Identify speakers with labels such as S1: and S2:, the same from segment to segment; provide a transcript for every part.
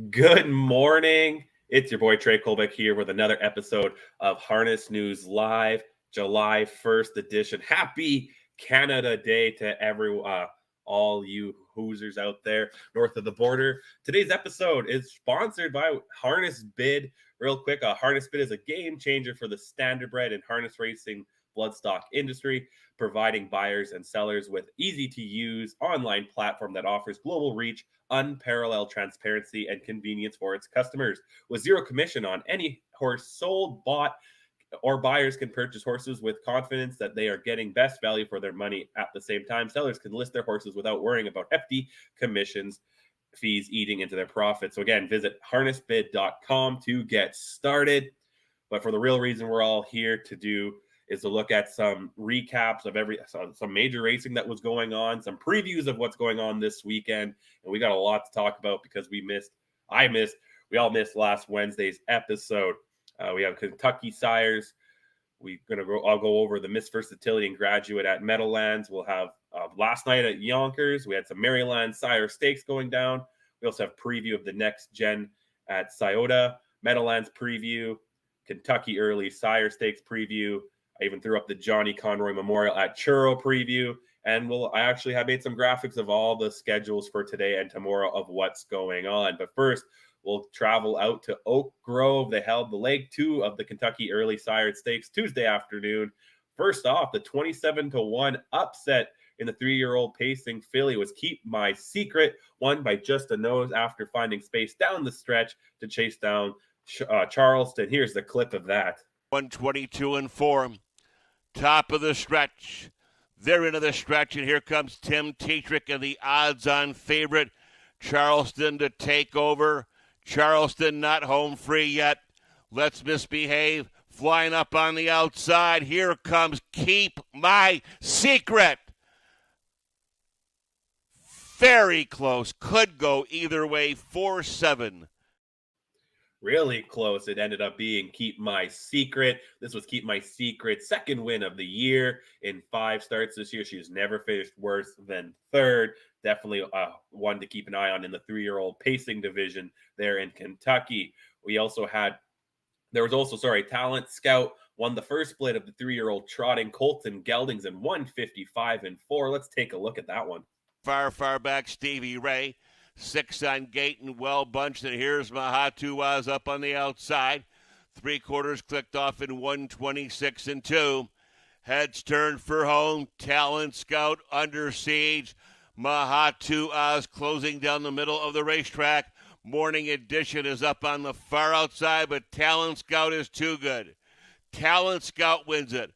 S1: Good morning. It's your boy Trey Colbeck here with another episode of Harness News Live, July 1st edition. Happy Canada Day to all you Hoosers out there north of the border. Today's episode is sponsored by Harness Bid. Real quick, Harness Bid is a game changer for the standardbred and harness racing bloodstock industry, providing buyers and sellers with easy-to-use online platform that offers global reach, unparalleled transparency, and convenience for its customers. With zero commission on any horse sold, bought, or buyers can purchase horses with confidence that they are getting best value for their money. At the same time, sellers can list their horses without worrying about hefty commissions, fees eating into their profits. So again, visit harnessbid.com to get started. But for the real reason we're all here to do is to look at some recaps of some major racing that was going on, some previews of what's going on this weekend. And we got a lot to talk about because we all missed last Wednesday's episode. We have Kentucky Sires. I'll go over the Miss Versatility and Graduate at Meadowlands. We'll have last night at Yonkers. We had some Maryland Sire Stakes going down. We also have preview of the next gen at Scioto, Meadowlands preview, Kentucky Early Sire Stakes preview. I even threw up the Johnny Conroy Memorial at Churro preview. And I actually have made some graphics of all the schedules for today and tomorrow of what's going on. But first, we'll travel out to Oak Grove. They held the leg 2 of the Kentucky Early Sire Stakes Tuesday afternoon. First off, the 27-1 upset in the 3-year-old pacing filly was Keep My Secret, won by just a nose after finding space down the stretch to chase down Charleston. Here's the clip of that.
S2: 122 and 4. Top of the stretch. They're into the stretch, and here comes Tim Tetrick and the odds-on favorite, Charleston, to take over. Charleston not home free yet. Let's Misbehave. Flying up on the outside. Here comes Keep My Secret. Very close. Could go either way. 4-7.
S1: Really close. It ended up being Keep My Secret. This was Keep My Secret's second win of the year in 5 starts this year. She's never finished worse than third. Definitely one to keep an eye on in the 3-year-old pacing division there in Kentucky. Talent Scout won the first split of the 3-year-old trotting Colton Geldings in 155 and 4. Let's take a look at that one.
S2: Far back, Stevie Ray. 6 on gate and well bunched, and here's Mahatuaz up on the outside. 3/4 clicked off in 126 and 2. Heads turned for home. Talent Scout under siege. Mahatuaz closing down the middle of the racetrack. Morning Edition is up on the far outside, but Talent Scout is too good. Talent Scout wins it.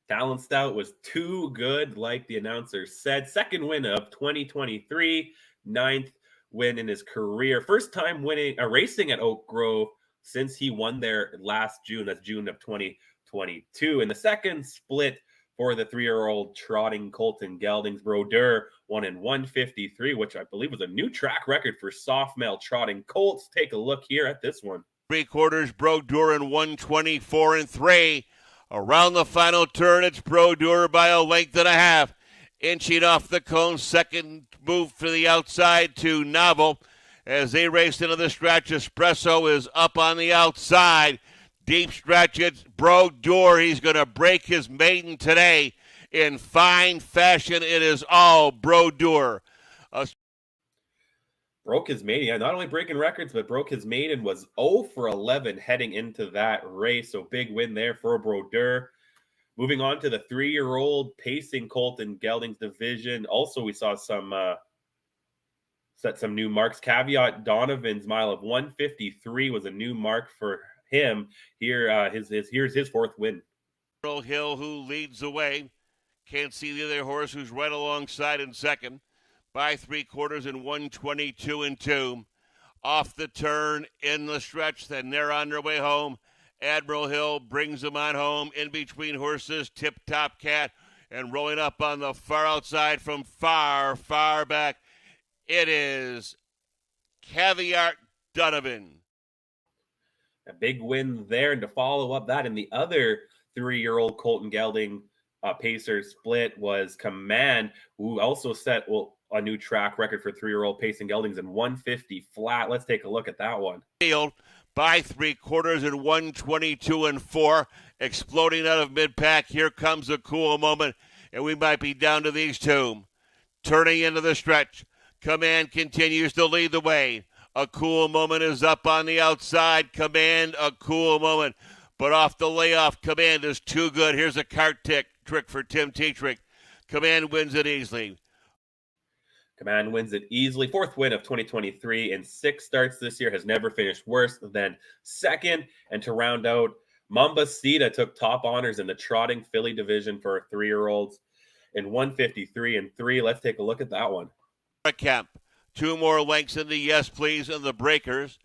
S1: Talent Scout was too good, like the announcer said. Second win of 2023. 9th win in his career. First time racing at Oak Grove since he won there last June. That's June of 2022. And the second split for the 3-year-old trotting Colton Geldings. Brodeur won in 153, which I believe was a new track record for soft male trotting colts. Take a look here at this one.
S2: 3/4 Brodeur in 124 and 3. Around the final turn, it's Brodeur by a length and a half. Inching off the cone, second move to the outside to Novel. As they race into the stretch, Espresso is up on the outside. Deep stretch, it's Brodeur. He's going to break his maiden today in fine fashion. It is all Brodeur.
S1: Broke his maiden. Yeah, not only breaking records, but broke his maiden. Was 0 for 11 heading into that race. So big win there for Brodeur. Moving on to the 3-year-old pacing Colton Geldings division. Also, we saw set some new marks. Caveat Donovan's mile of 153 was a new mark for him. Here's his 4th win.
S2: Hill, who leads the way. Can't see the other horse, who's right alongside in second. By 3/4 in 122 and 2. Off the turn in the stretch, then they're on their way home. Admiral Hill brings them on home. In between horses, Tip Top Cat, and rolling up on the far outside from far back, it is Caveat Donovan.
S1: A big win there. And to follow up that in the other 3-year-old Colton Gelding Pacers split was Command, who also a new track record for 3-year-old pacing geldings in 150 flat. Let's take a look at that one.
S2: Field by 3/4 in 122 and 4, exploding out of mid-pack. Here comes a cool moment, and we might be down to these two. Turning into the stretch, Command continues to lead the way. A cool moment is up on the outside. Command, a cool moment. But off the layoff, Command is too good. Here's a cart trick for Tim Tetrick. Command wins it easily.
S1: Command wins it easily. 4th win of 2023 in 6 starts this year. Has never finished worse than second. And to round out, Mambacita took top honors in the trotting filly division for 3-year-olds in 153 and 3. Let's take a look at that one.
S2: Camp. 2 more lengths in the Yes Please and the Breakers.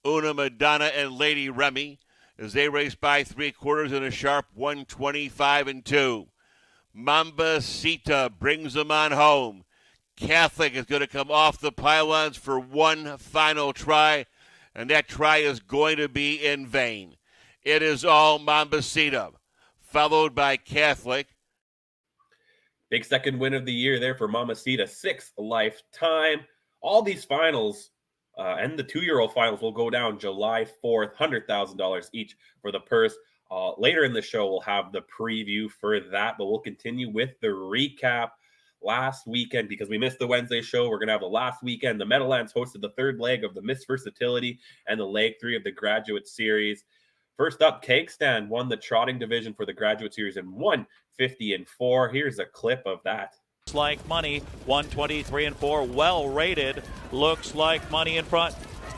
S2: Una Madonna and Lady Remy as they race by 3/4 in a sharp 125 and 2. Mambacita brings them on home. Catholic is going to come off the pylons for one final try, and that try is going to be in vain. It is all Mambacita, followed by Catholic.
S1: Big second win of the year there for Mambacita, 6th lifetime. All these finals and the 2-year-old finals will go down July 4th, $100,000 each for the purse. Later in the show, we'll have the preview for that, but we'll continue with the recap. Last weekend, because we missed the Wednesday show, we're going to have the last weekend. The Meadowlands hosted the 3rd leg of the Miss Versatility and the leg 3 of the Graduate Series. First up, Cake Stand won the trotting division for the Graduate Series in 150 and 4. Here's a clip of that.
S3: Looks like money, 123 and 4, well rated. Looks like money in front.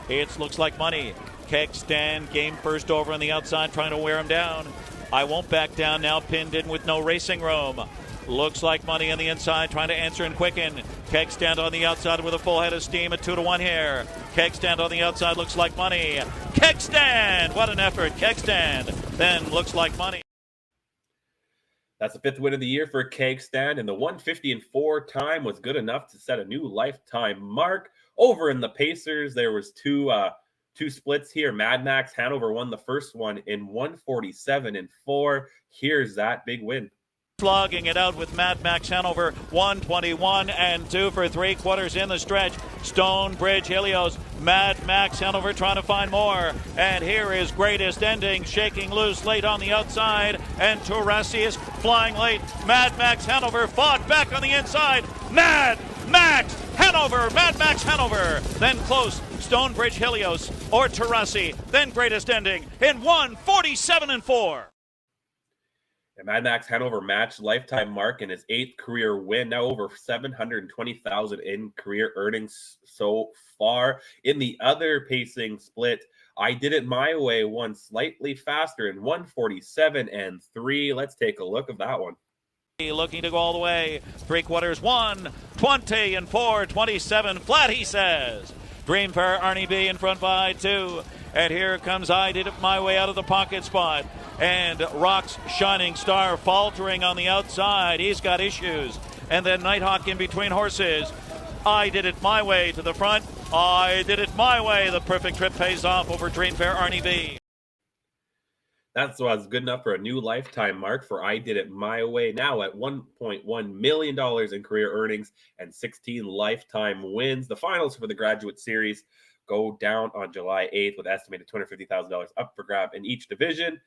S3: It looks like money. Cake Stand game first over on the outside, trying to wear him down. I won't back down now, pinned in with no racing room. Looks like money on the inside, trying to answer and quicken. Keg Stand on the outside with a full head of steam at 2-1 here. Keg Stand on the outside looks like money. Keg Stand! What an effort. Keg Stand then looks like money.
S1: That's the 5th win of the year for Keg Stand, and the 150 and 4 time was good enough to set a new lifetime mark. Over in the Pacers, there was two splits here. Mad Max Hanover won the first one in 147 and 4. Here's that big win.
S3: Slogging it out with Mad Max Hanover, 121 and 2 for 3/4 in the stretch. Stonebridge Helios, Mad Max Hanover trying to find more. And here is Greatest Ending, shaking loose late on the outside. And Turasi is flying late. Mad Max Hanover fought back on the inside. Mad Max Hanover, Mad Max Hanover. Then close, Stonebridge Helios or Turasi. Then Greatest Ending in 147 and 4.
S1: And Mad Max Hanover matched lifetime mark in his 8th career win, now over $720,000 in career earnings so far. In the other pacing split, I Did It My Way won slightly faster in 147 and 3. Let's take a look at that one.
S3: Looking to go all the way. 3/4, 120 and 4, 27 flat, he says. Dreamfair Arnie B in front by 2. And here comes I Did It My Way out of the pocket spot. And Rock's Shining Star faltering on the outside. He's got issues. And then Nighthawk in between horses. I Did It My Way to the front. I Did It My Way. The perfect trip pays off over Dreamfair Arnie B.
S1: That was good enough for a new lifetime mark for I Did It My Way, now at $1.1 million in career earnings and 16 lifetime wins. The finals for the Graduate Series go down on July 8th with estimated $250,000 up for grab in each division.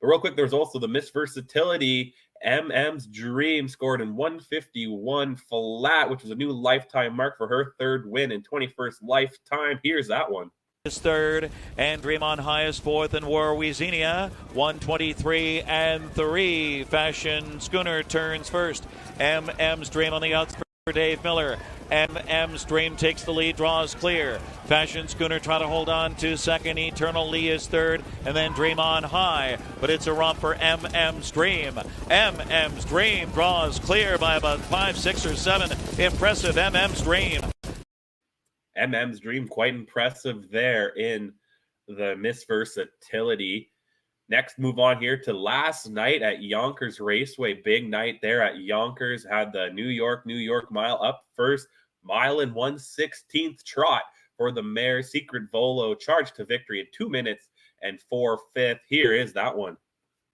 S1: But real quick, there's also the Miss Versatility. MM's Dream scored in 151 flat, which was a new lifetime mark for her 3rd win in 21st lifetime. Here's that one.
S3: Is 3rd, and Dream on highest 4th, and Warwizinia 123 and 3. Fashion Schooner turns first. MM's Dream on the outside for Dave Miller. MM's Dream takes the lead, draws clear. Fashion Schooner trying to hold on to 2nd. Eternal Lee is 3rd, and then Dream on high. But it's a romp for MM's Dream. MM's Dream draws clear by about 5, 6, or 7. Impressive MM's Dream.
S1: MM's Dream, quite impressive there in the Miss Versatility. Next, move on here to last night at Yonkers Raceway. Big night there at Yonkers. Had the New York Mile up first. Mile in 1/16 trot for the mare Secret Volo. Charged to victory in 2 minutes and 4/5. Here is that one.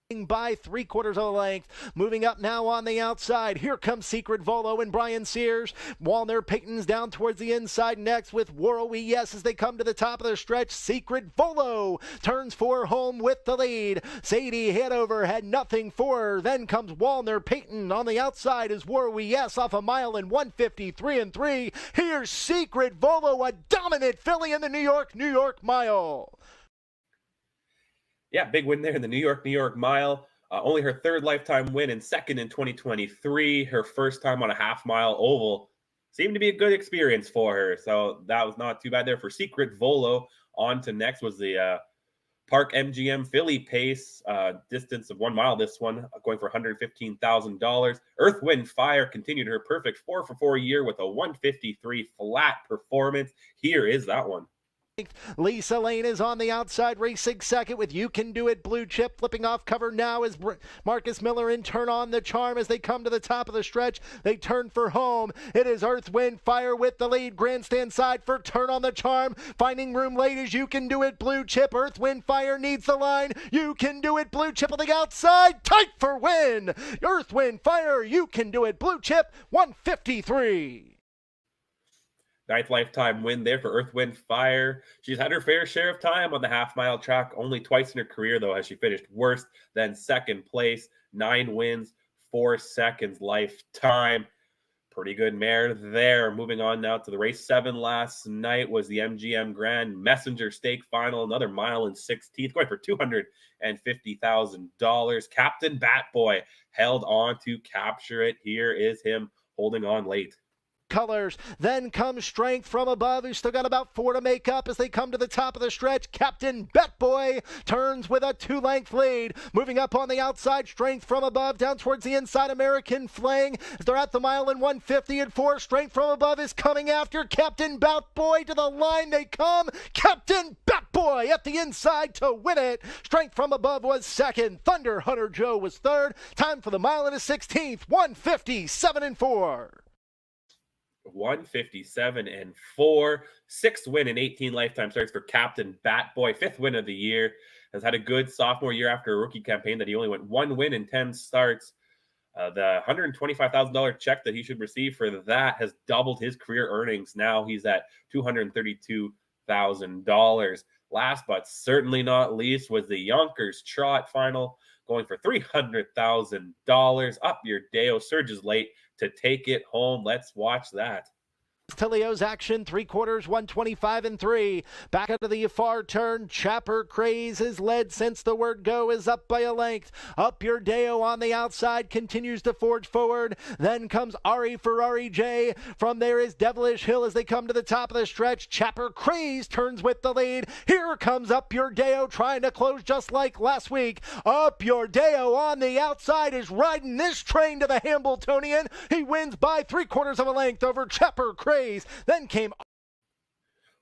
S4: by 3/4 of a length. Moving up now on the outside. Here comes Secret Volo and Brian Sears. Walner Payton's down towards the inside next with World Yes as they come to the top of the stretch. Secret Volo turns for home with the lead. Sadie Hanover had nothing for her. Then comes Walner Payton. On the outside is World Yes off a mile in 1:53 and 3. Here's Secret Volo, a dominant filly in the New York mile.
S1: Yeah, big win there in the New York Mile. Only her third lifetime win and second in 2023. Her first time on a half-mile oval. Seemed to be a good experience for her. So that was not too bad there for Secret Volo. On to next was the Park MGM Philly Pace. Distance of 1 mile this one, going for $115,000. Earth, Wind, Fire continued her perfect 4-for-4 year with a 153 flat performance. Here is that one.
S4: Lisa Lane is on the outside, racing second with You Can Do It Blue Chip. Flipping off cover now is Marcus Miller in Turn on the Charm as they come to the top of the stretch. They turn for home. It is Earth, Wind, Fire with the lead. Grandstand side for Turn on the Charm. Finding room late is You Can Do It Blue Chip. Earth, Wind, Fire needs the line. You Can Do It Blue Chip on the outside. Tight for win. Earth, Wind, Fire. You Can Do It Blue Chip. 153.
S1: Ninth lifetime win there for Earth, Wind, Fire. She's had her fair share of time on the half-mile track. Only twice in her career, though, has she finished worse than second place. 9 wins, 4 seconds lifetime. Pretty good mare there. Moving on now to the race 7 last night was the MGM Grand Messenger Stake Final. Another mile and 16th, going for $250,000. Captain Batboy held on to capture it. Here is him holding on late.
S4: Colors. Then comes Strength from Above, who's still got about 4 to make up as they come to the top of the stretch. Captain Batboy turns with a 2-length lead. Moving up on the outside, Strength from Above down towards the inside. American Flang as they're at the mile in 150 and 4. Strength from Above is coming after Captain Batboy. To the line they come. Captain Batboy at the inside to win it. Strength from Above was second. Thunder Hunter Joe was third. Time for the mile and a 16th. 157 and 4.
S1: 157 and 4. 6th win in 18 lifetime starts for Captain Batboy. 5th win of the year. Has had a good sophomore year after a rookie campaign that he only went 1 win in 10 starts. The $125,000 check that he should receive for that has doubled his career earnings. Now he's at $232,000. Last but certainly not least was the Yonkers Trot Final, going for $300,000. Up Your Deo surges late to take it home. Let's watch that.
S4: Tilio's action, 3/4, 125 and 3. Back out of the far turn. Chapper Craze has led since the word go, is up by a length. Up Your Deo on the outside continues to forge forward. Then comes Ari Ferrari J. From there is Devilish Hill as they come to the top of the stretch. Chapper Craze turns with the lead. Here comes Up Your Deo trying to close just like last week. Up Your Deo on the outside is riding this train to the Hambletonian. He wins by 3/4 of a length over Chapper Craze. Then came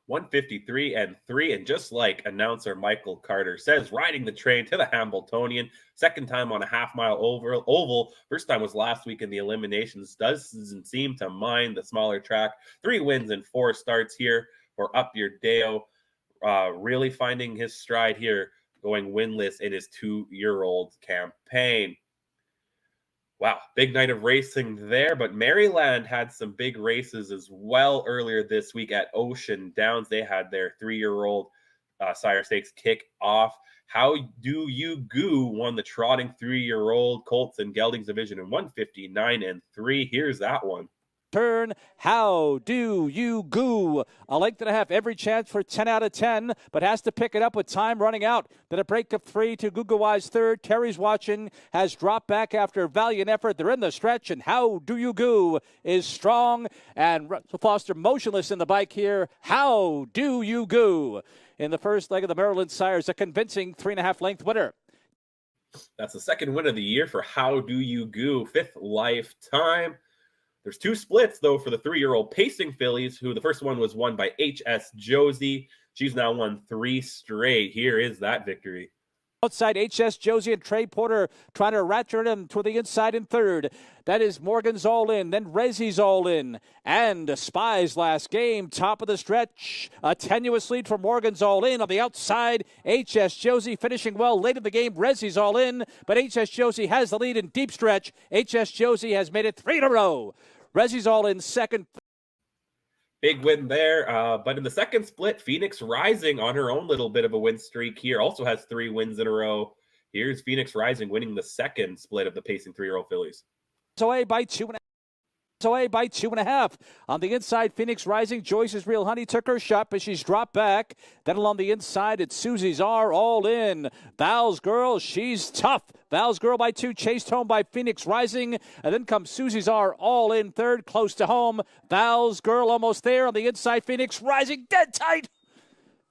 S1: 153 and 3, and just like announcer Michael Carter says, riding the train to the Hambletonian. Second time on a half-mile oval. First time was last week in the eliminations. Doesn't seem to mind the smaller track. 3 wins and 4 starts here for Up Your Deo. Really finding his stride here, going winless in his 2-year-old campaign. Wow, big night of racing there, but Maryland had some big races as well earlier this week at Ocean Downs. They had their 3-year-old sire stakes kick off. How Do You Goo won the trotting 3-year-old Colts and Geldings division in 159 and 3. Here's that one.
S5: Turn, How Do You Goo? A length and a half, every chance for 10 out of 10, but has to pick it up with time running out. Then a break of 3 to Gugawa's third. Terry's watching, has dropped back after a valiant effort. They're in the stretch, and How Do You Goo is strong. And Russell Foster motionless in the bike here. How Do You Goo? In the first leg of the Maryland Sires, a convincing 3.5 length winner.
S1: That's the second win of the year for How Do You Goo, 5th lifetime. There's 2 splits, though, for the 3-year-old Pacing fillies, who the first one was won by H.S. Josie. She's now won 3 straight. Here is that victory.
S5: Outside, HS Josie and Trey Porter trying to ratchet him to the inside in third. That is Morgan's all in, then Rezzy's all in. And Spy's last game, top of the stretch. A tenuous lead for Morgan's all in. On the outside, HS Josie finishing well late in the game. Rezzy's all in, but HS Josie has the lead in deep stretch. HS Josie has made it 3 in a row. Rezzy's all in second.
S1: Big win there. But in the second split, Phoenix Rising on her own little bit of a win streak here. Also has 3 wins in a row. Here's Phoenix Rising winning the second split of the pacing 3-year-old fillies.
S5: Away by 2.5. On the inside, Phoenix Rising. Joyce's Real Honey took her shot, but she's dropped back. Then along the inside, it's Susie's R all in. Val's Girl, she's tough. Val's Girl by 2, chased home by Phoenix Rising. And then comes Susie's R all in third, close to home. Val's Girl almost there. On the inside, Phoenix Rising dead tight.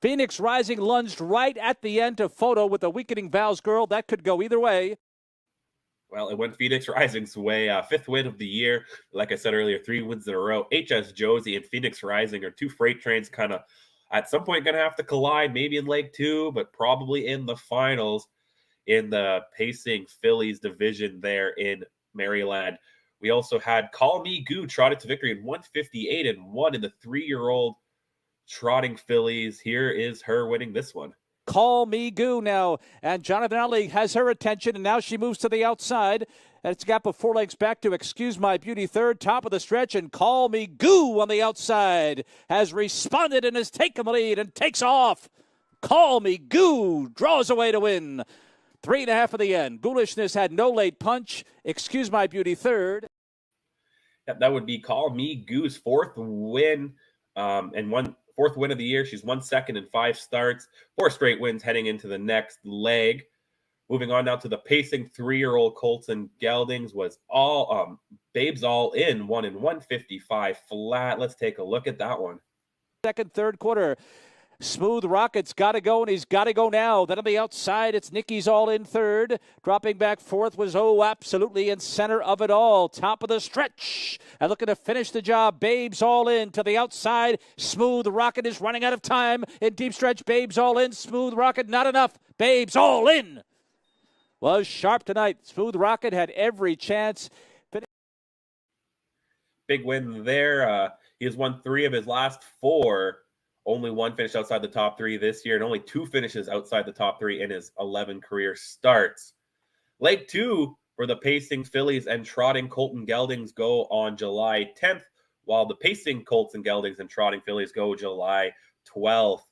S5: Phoenix Rising lunged right at the end to photo with the weakening Val's Girl. That could go either way.
S1: Well, it went Phoenix Rising's way. 5th win of the year. Like I said earlier, 3 wins in a row. HS Josie and Phoenix Rising are 2 freight trains kind of at some point going to have to collide, maybe in Leg 2, but probably in the finals in the pacing fillies division there in Maryland. We also had Call Me Goo trotted to victory in 158-1 in the 3-year-old trotting fillies. Here is her winning this one.
S5: Call Me Goo now, and Jonathan Ali has her attention, and now she moves to the outside. And it's a gap of 4 lengths back to Excuse My Beauty third, top of the stretch, and Call Me Goo on the outside has responded and has taken the lead and takes off. Call Me Goo draws away to win. 3.5 of the end. Ghoulishness had no late punch. Excuse My Beauty third.
S1: Yep, that would be Call Me Goo's 4th win and 4th win of the year. She's 1 second in 5 starts, 4 straight wins heading into the next leg. Moving on now to the pacing 3-year-old Colts and Geldings was all Babes all in 1 in 155 flat. Let's take a look at that one.
S5: Second, third quarter. Smooth Rocket's got to go, and he's got to go now. Then on the outside, it's Nikki's all in third. Dropping back fourth was, absolutely in center of it all. Top of the stretch. And looking to finish the job, Babes all in to the outside. Smooth Rocket is running out of time. In deep stretch, Babes all in. Smooth Rocket, not enough. Babes all in. Was sharp tonight. Smooth Rocket had every chance.
S1: Big win there. He has won 3 of his last 4. Only 1 finished outside the top 3 this year, and only 2 finishes outside the top 3 in his 11 career starts. Leg 2 for the pacing fillies and trotting Colton Geldings go on July 10th, while the pacing Colts and Geldings and trotting fillies go July 12th.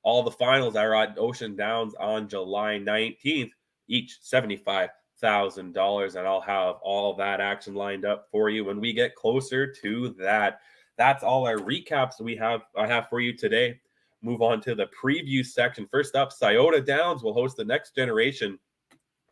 S1: All the finals are at Ocean Downs on July 19th, each $75,000, and I'll have all that action lined up for you when we get closer to that. That's all our recaps I have for you today. Move on to the preview section. First up, Scioto Downs will host the Next Generation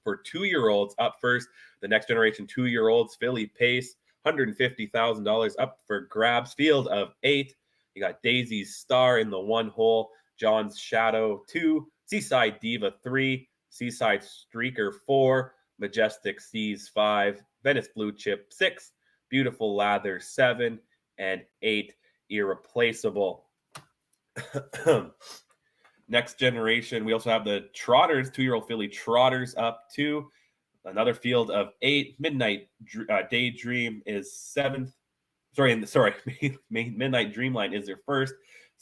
S1: for 2-year-olds. Up first, the Next Generation 2-year-olds filly pace, $150,000 up for grabs. Field of 8. You got Daisy's Star in the 1 hole, John's Shadow 2, Seaside Diva 3, Seaside Streaker 4, Majestic Seas 5, Venice Blue Chip 6, Beautiful Lather 7, and 8 Irreplaceable. Next Generation, we also have the Trotters, 2-year-old filly Trotters up 2. Another field of 8. Midnight Daydream is 7th. Midnight Dreamline is their 1st.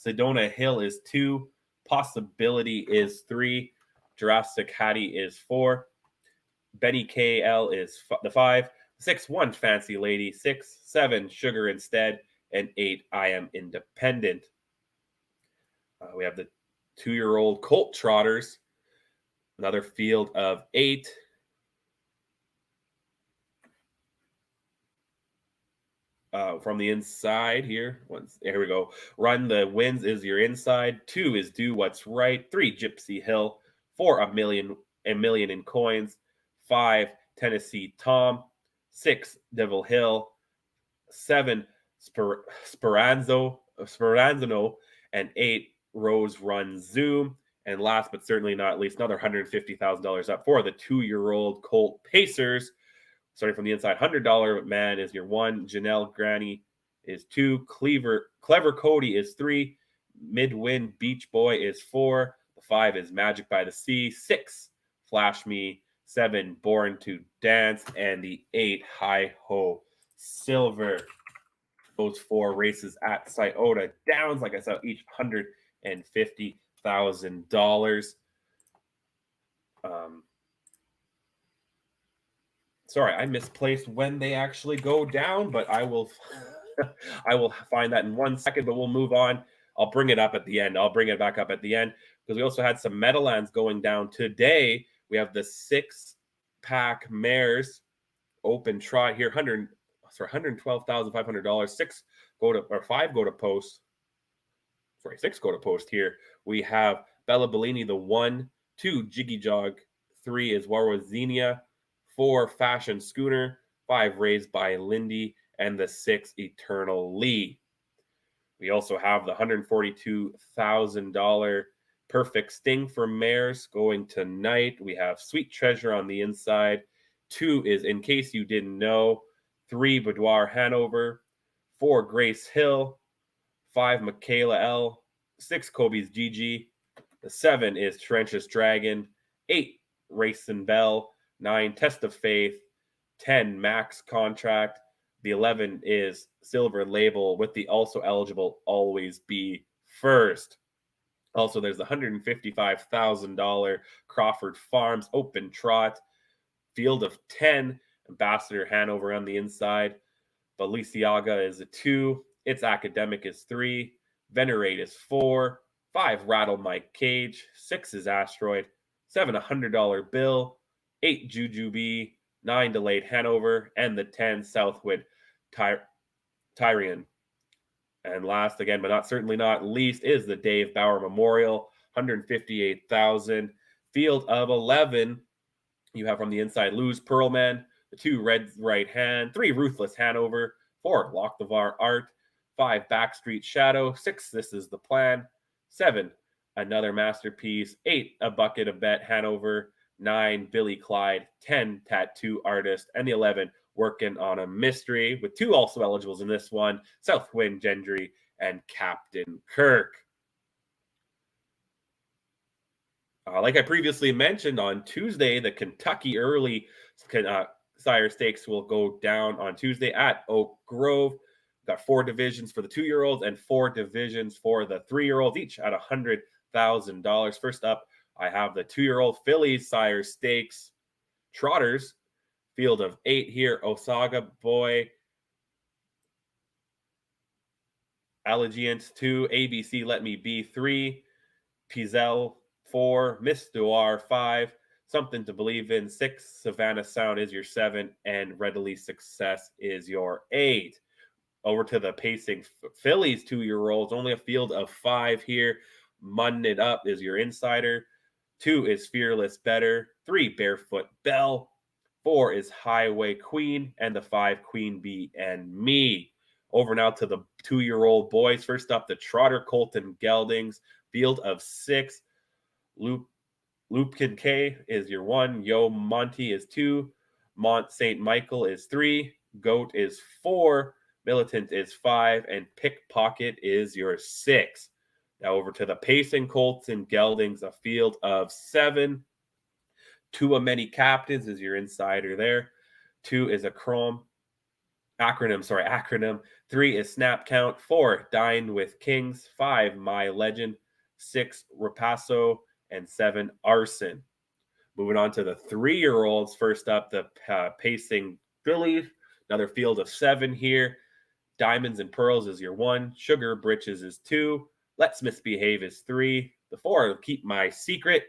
S1: Sedona Hill is 2. Possibility is 3. Jurassic Hattie is 4. Benny KL is the 5. 6-1 Fancy Lady, 6-7 Sugar Instead, and 8 I Am Independent. We have the 2-year-old Colt Trotters, another field of 8. From the inside here, here we go. Run the Wins is your inside. 2 is Do What's Right. 3 Gypsy Hill. 4 a million in coins. 5 Tennessee Tom. 6 Devil Hill. 7 Speranzano, and 8 Rose Run Zoom. And last but certainly not least, another $150,000 up for the 2-year-old Colt Pacers. Starting from the inside, $100 Man is your 1. Janelle Granny is 2. Clever Cody is 3. Midwind Beach Boy is 4. The 5 is Magic by the Sea. 6 Flash Me, 7, Born to Dance, and the 8, Hi Ho Silver. Those 4 races at Scioto Downs, like I said, each $150,000. Sorry, I misplaced when they actually go down, but I will I will find that in 1 second, but we'll move on. I'll bring it up at the end. I'll bring it back up at the end because we also had some Meadowlands going down today. We have the 6-pack mares open trot here, $112,500. 5 go to post. Sorry, 6 go to post here. We have Bella Bellini, the 1, 2 Jiggy Jog, 3 is Warwazenia, 4 Fashion Schooner, 5 Raised by Lindy, and the 6 Eternal Lee. We also have the $142,000 Perfect Sting for mares going tonight. We have Sweet Treasure on the inside. 2 is In Case You Didn't Know. 3 Boudoir Hanover. 4 Grace Hill. 5 Michaela L. 6 Kobe's Gigi. The 7 is Trenches Dragon. 8 Racing Bell. 9 Test of Faith. 10 Max Contract. The 11 is Silver Label with the also eligible Always Be First. Also, there's the $155,000 Crawford Farms Open Trot. Field of 10, Ambassador Hanover on the inside. Balenciaga is a 2. Its Academic is 3. Venerate is 4. 5 Rattle Mike Cage. 6 is Asteroid. 7 $100 Bill. 8 Jujubee. 9 Delayed Hanover. And the 10 Southwood Tyrian. And last, again, but certainly not least, is the Dave Bauer Memorial, $158,000. Field of 11, you have from the inside Luz Pearlman, the 2 Red Right Hand, 3 Ruthless Hanover, 4 Lock the Var Art, 5 Backstreet Shadow, 6 This Is the Plan, 7 Another Masterpiece, 8 A Bucket of Bet Hanover, 9 Billy Clyde, 10 Tattoo Artist, and the 11 Working on a Mystery, with 2 also eligibles in this one, Southwind Gendry and Captain Kirk. Like I previously mentioned, on Tuesday, the Kentucky Early Sire Stakes will go down on Tuesday at Oak Grove. We've got 4 divisions for the 2-year-olds and 4 divisions for the 3-year-olds, each at $100,000. First up, I have the 2-year-old Phillies Sire Stakes Trotters. Field of 8 here. Osaga Boy, Allegiant 2, ABC Let Me Be 3, Pizel 4, Miss Duar 5, Something to Believe in 6, Savannah Sound is your 7, and Readily Success is your 8. Over to the pacing Phillies 2-year-olds, only a field of 5 here. Munn It Up is your insider. 2 is Fearless Better. 3, Barefoot Bell. 4 is Highway Queen, and the 5, Queen Bee and Me. Over now to the 2-year-old boys. First up, the Trotter Colton Geldings. Field of 6. Loopkin K is your 1. Yo Monty is 2. Mont St. Michael is 3. Goat is 4. Militant is 5. And Pickpocket is your 6. Now over to the Pacing Colts and Geldings, a field of 7. 2 of Many Captains is your insider there. 2 is a acronym. 3 is Snap Count. 4, Dine with Kings. 5, My Legend. 6, Rapasso. And 7, Arson. Moving on to the 3-year-olds. First up, the Pacing Phillies. Another field of 7 here. Diamonds and Pearls is your 1. Sugar Britches is 2. Let's Misbehave is 3. The 4, Keep My Secret.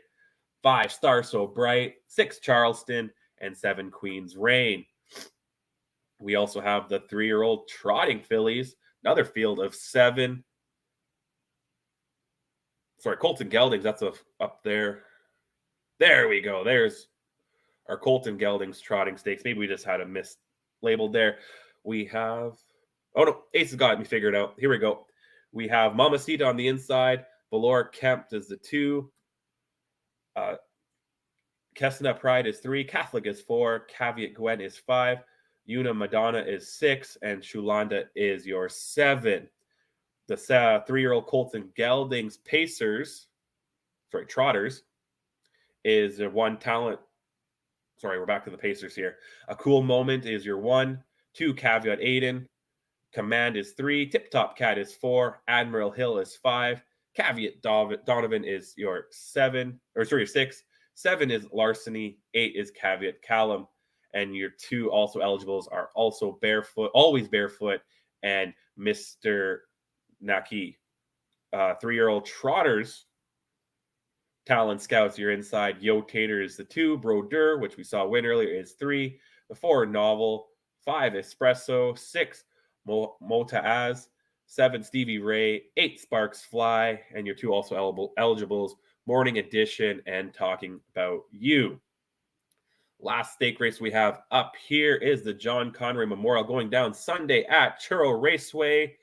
S1: 5, Star So Bright. 6, Charleston. And 7, Queen's Reign. We also have the 3-year-old Trotting Fillies. Another field of 7. Sorry, Colton Geldings. That's up there. There we go. There's our Colton Geldings Trotting Stakes. Maybe we just had a mislabeled there. We have... Oh, no. Ace has got me figured out. Here we go. We have Mamacita on the inside. Valor Kemp is the 2. Kessina Pride is 3. Catholic is 4. Caveat Gwen is 5. Una Madonna is 6. And Shulanda is your 7. The 3-year-old Colton Geldings Trotters is your one talent. Sorry, we're back to the Pacers here. A cool moment is your 1. 2, Caveat Aiden. Command is 3. Tip Top Cat is 4. Admiral Hill is 5. Caveat Donovan is your 6. 7 is Larceny. 8 is Caveat Callum. And your 2 also eligibles are also Barefoot, always Barefoot, and Mr. Naki. 3-year-old Trotters. Talent Scouts, you're inside. Yo Tater is the 2. Broder, which we saw win earlier, is 3. The 4, Novel. 5, Espresso. 6, Motaaz. 7, Stevie Ray. 8, Sparks Fly. And your 2 also eligibles, Morning Edition and Talking About You. Last stake race we have up here is the John Conway Memorial going down Sunday at Churro Raceway.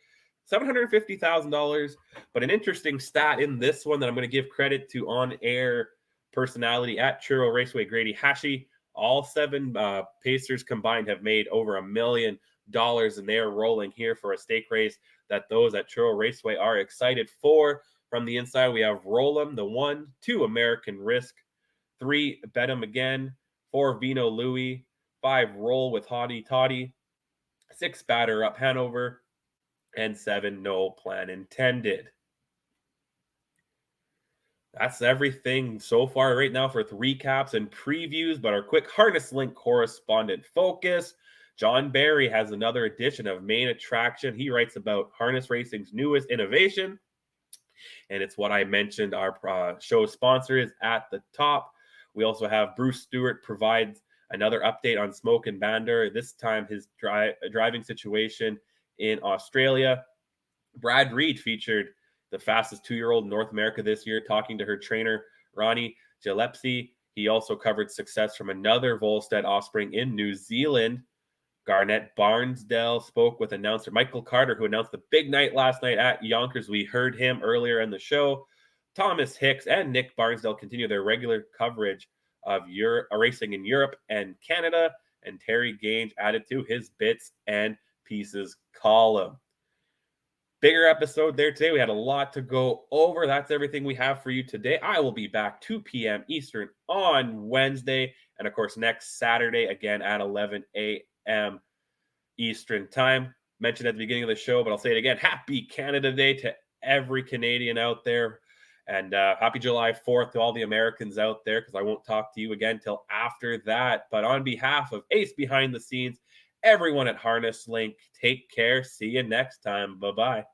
S1: $750,000. But an interesting stat in this one that I'm going to give credit to on-air personality at Churro Raceway, Grady Hashi. All 7 Pacers combined have made over $1 million, and they are rolling here for a stake race that those at Churro Raceway are excited for. From the inside, we have Roll'em, the 1, 2, American Risk, 3, Bet 'em Again, 4, Vino Louie, 5, Roll with Hottie Toddy, 6, Batter Up Hanover, and 7, No Plan Intended. That's everything so far right now for recaps and previews, but our quick Harness Link correspondent focus. John Barry has another edition of Main Attraction. He writes about harness racing's newest innovation, and it's what I mentioned. Our show sponsor is at the top. We also have Bruce Stewart provides another update on Smoke and Bander, this time his driving situation in Australia. Brad Reed featured the fastest 2-year-old in North America this year, talking to her trainer, Ronnie Gillespie. He also covered success from another Volstead offspring in New Zealand. Garnett Barnsdale spoke with announcer Michael Carter, who announced the big night last night at Yonkers. We heard him earlier in the show. Thomas Hicks and Nick Barnsdale continue their regular coverage of racing in Europe and Canada, and Terry Gange added to his bits and pieces column. Bigger episode there today. We had a lot to go over. That's everything we have for you today. I will be back 2 p.m. Eastern on Wednesday, and of course next Saturday again at 11 a.m. Eastern time. Mentioned at the beginning of the show, but I'll say it again. Happy Canada Day to every Canadian out there, and happy July 4th to all the Americans out there, because I won't talk to you again till after that. But on behalf of Ace Behind the Scenes, everyone at Harness Link, take care. See you next time. Bye-bye.